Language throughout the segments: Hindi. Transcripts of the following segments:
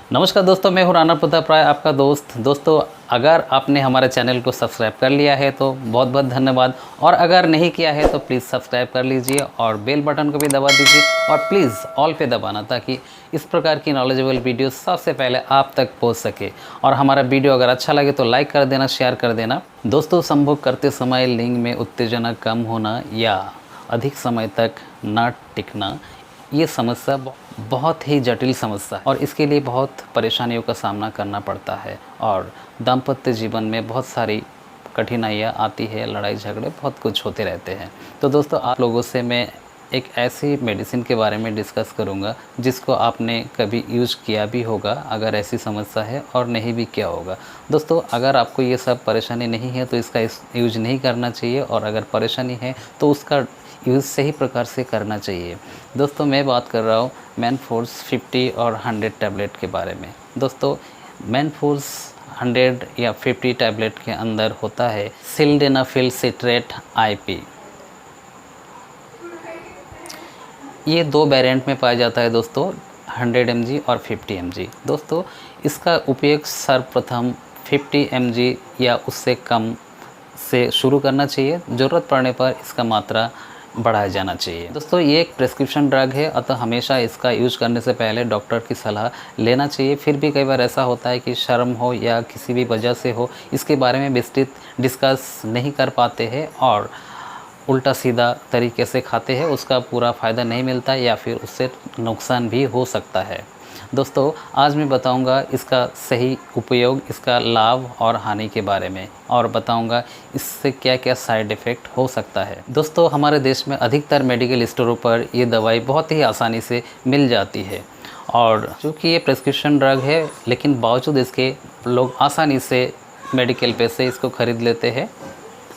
नमस्कार दोस्तों, मैं हूं राणा प्रताप राय, आपका दोस्त। दोस्तों, अगर आपने हमारे चैनल को सब्सक्राइब कर लिया है तो बहुत बहुत धन्यवाद, और अगर नहीं किया है तो प्लीज़ सब्सक्राइब कर लीजिए और बेल बटन को भी दबा दीजिए और प्लीज़ ऑल पे दबाना, ताकि इस प्रकार की नॉलेजेबल वीडियो सबसे पहले आप तक पहुंच सके। और हमारा वीडियो अगर अच्छा लगे तो लाइक कर देना, शेयर कर देना। दोस्तों, संभोग करते समय लिंग में उत्तेजना कम होना या अधिक समय तक न टिकना, ये समस्या बहुत ही जटिल समस्या है और इसके लिए बहुत परेशानियों का सामना करना पड़ता है और दाम्पत्य जीवन में बहुत सारी कठिनाइयाँ आती है, लड़ाई झगड़े बहुत कुछ होते रहते हैं। तो दोस्तों, आप लोगों से मैं एक ऐसी मेडिसिन के बारे में डिस्कस करूंगा जिसको आपने कभी यूज़ किया भी होगा अगर ऐसी समस्या है, और नहीं भी किया होगा। दोस्तों, अगर आपको ये सब परेशानी नहीं है तो इसका यूज नहीं करना चाहिए, और अगर परेशानी है तो उसका यूज़ सही प्रकार से करना चाहिए। दोस्तों, मैं बात कर रहा हूँ मैनफोर्स 50 और 100 टैबलेट के बारे में। दोस्तों, मैनफोर्स 100 या 50 टैबलेट के अंदर होता है सिल्डेनाफिल सिट्रेट IP। ये दो वेरिएंट में पाया जाता है दोस्तों, 100 mg और 50 mg। दोस्तों, इसका उपयोग सर्वप्रथम 50 mg या उससे कम से शुरू करना चाहिए। ज़रूरत पड़ने पर इसका मात्रा बढ़ाया जाना चाहिए। दोस्तों, ये एक प्रिस्क्रिप्शन ड्रग है, अतः हमेशा इसका यूज करने से पहले डॉक्टर की सलाह लेना चाहिए। फिर भी कई बार ऐसा होता है कि शर्म हो या किसी भी वजह से हो, इसके बारे में विस्तृत डिस्कस नहीं कर पाते हैं और उल्टा सीधा तरीके से खाते हैं, उसका पूरा फ़ायदा नहीं मिलता या फिर उससे नुकसान भी हो सकता है। दोस्तों, आज मैं बताऊंगा इसका सही उपयोग, इसका लाभ और हानि के बारे में, और बताऊंगा इससे क्या क्या साइड इफ़ेक्ट हो सकता है। दोस्तों, हमारे देश में अधिकतर मेडिकल स्टोरों पर ये दवाई बहुत ही आसानी से मिल जाती है, और चूँकि ये प्रिस्क्रिप्शन ड्रग है लेकिन बावजूद इसके लोग आसानी से मेडिकल पे से इसको ख़रीद लेते हैं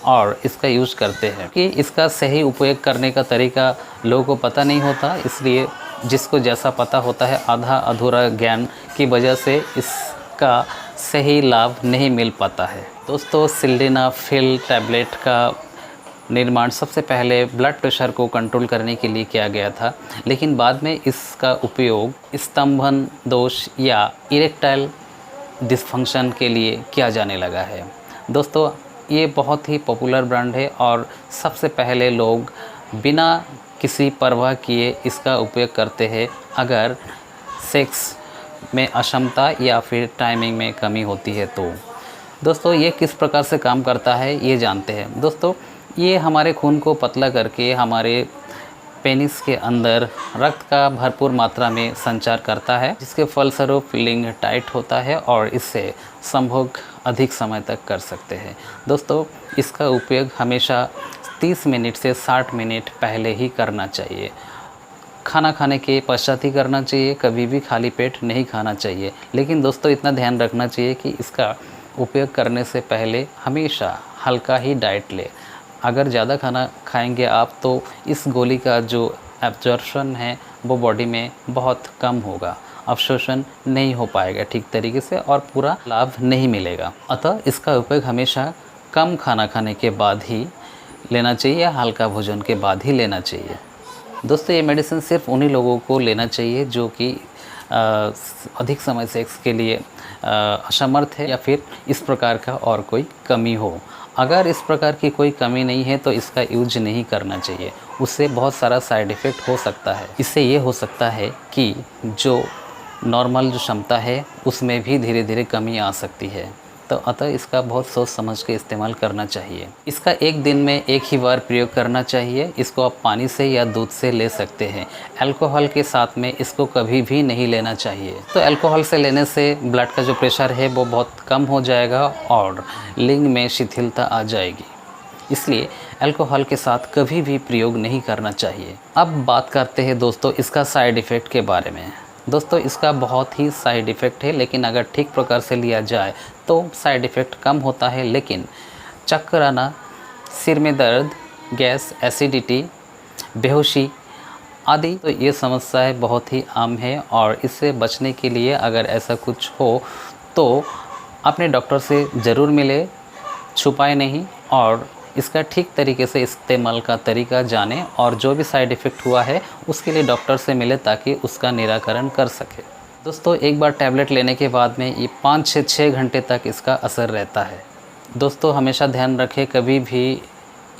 और इसका यूज़ करते हैं कि इसका सही उपयोग करने का तरीका लोगों को पता नहीं होता। इसलिए जिसको जैसा पता होता है, आधा अधूरा ज्ञान की वजह से इसका सही लाभ नहीं मिल पाता है। दोस्तों, सिल्डेनाफिल टैबलेट का निर्माण सबसे पहले ब्लड प्रेशर को कंट्रोल करने के लिए किया गया था, लेकिन बाद में इसका उपयोग स्तंभन दोष या इरेक्टाइल डिसफंक्शन के लिए किया जाने लगा है। दोस्तों, ये बहुत ही पॉपुलर ब्रांड है और सबसे पहले लोग बिना किसी परवाह किए इसका उपयोग करते हैं अगर सेक्स में अक्षमता या फिर टाइमिंग में कमी होती है तो। दोस्तों, ये किस प्रकार से काम करता है ये जानते हैं। दोस्तों, ये हमारे खून को पतला करके हमारे पेनिस के अंदर रक्त का भरपूर मात्रा में संचार करता है, जिसके फलस्वरूप लिंग टाइट होता है और इससे संभोग अधिक समय तक कर सकते हैं। दोस्तों, इसका उपयोग हमेशा 30 मिनट से 60 मिनट पहले ही करना चाहिए। खाना खाने के पश्चात ही करना चाहिए, कभी भी खाली पेट नहीं खाना चाहिए। लेकिन दोस्तों, इतना ध्यान रखना चाहिए कि इसका उपयोग करने से पहले हमेशा हल्का ही डाइट लें। अगर ज़्यादा खाना खाएंगे आप तो इस गोली का जो एब्जॉर्प्शन है वो बॉडी में बहुत कम होगा, अवशोषण नहीं हो पाएगा ठीक तरीके से और पूरा लाभ नहीं मिलेगा। अतः इसका उपयोग हमेशा कम खाना खाने के बाद ही लेना चाहिए या हल्का भोजन के बाद ही लेना चाहिए। दोस्तों, ये मेडिसिन सिर्फ उन्हीं लोगों को लेना चाहिए जो कि अधिक समय सेक्स के लिए असमर्थ है या फिर इस प्रकार का और कोई कमी हो। अगर इस प्रकार की कोई कमी नहीं है तो इसका यूज नहीं करना चाहिए, उससे बहुत सारा साइड इफ़ेक्ट हो सकता है। इससे ये हो सकता है कि जो नॉर्मल जो क्षमता है उसमें भी धीरे धीरे कमी आ सकती है। तो अतः इसका बहुत सोच समझ के इस्तेमाल करना चाहिए। इसका एक दिन में एक ही बार प्रयोग करना चाहिए। इसको आप पानी से या दूध से ले सकते हैं। अल्कोहल के साथ में इसको कभी भी नहीं लेना चाहिए। तो अल्कोहल से लेने से ब्लड का जो प्रेशर है वो बहुत कम हो जाएगा और लिंग में शिथिलता आ जाएगी, इसलिए अल्कोहल के साथ कभी भी प्रयोग नहीं करना चाहिए। अब बात करते हैं दोस्तों इसका साइड इफ़ेक्ट के बारे में। दोस्तों, इसका बहुत ही साइड इफ़ेक्ट है, लेकिन अगर ठीक प्रकार से लिया जाए तो साइड इफ़ेक्ट कम होता है, लेकिन चक्कर आना, सिर में दर्द, गैस, एसिडिटी, बेहोशी आदि तो ये समस्याएं बहुत ही आम है। और इससे बचने के लिए अगर ऐसा कुछ हो तो अपने डॉक्टर से ज़रूर मिले, छुपाए नहीं, और इसका ठीक तरीके से इस्तेमाल का तरीका जानें और जो भी साइड इफ़ेक्ट हुआ है उसके लिए डॉक्टर से मिले ताकि उसका निराकरण कर सके। दोस्तों एक बार टैबलेट लेने के बाद में ये 5 से 6 घंटे तक इसका असर रहता है। दोस्तों हमेशा ध्यान रखें, कभी भी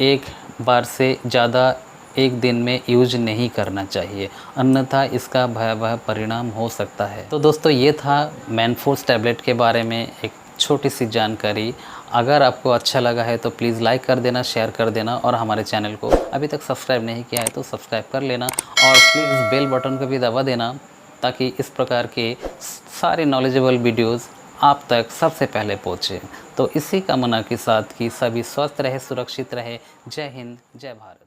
एक बार से ज़्यादा एक दिन में यूज नहीं करना चाहिए, अन्यथा इसका भयावह परिणाम हो सकता है। तो दोस्तों ये था मैनफोर्स टैबलेट के बारे में एक छोटी सी जानकारी। अगर आपको अच्छा लगा है तो प्लीज़ लाइक कर देना, शेयर कर देना, और हमारे चैनल को अभी तक सब्सक्राइब नहीं किया है तो सब्सक्राइब कर लेना, और प्लीज़ बेल बटन को भी दबा देना ताकि इस प्रकार के सारे नॉलेजेबल वीडियोज़ आप तक सबसे पहले पहुँचे। तो इसी कामना के साथ कि सभी स्वस्थ रहे, सुरक्षित रहे। जय हिंद, जय भारत।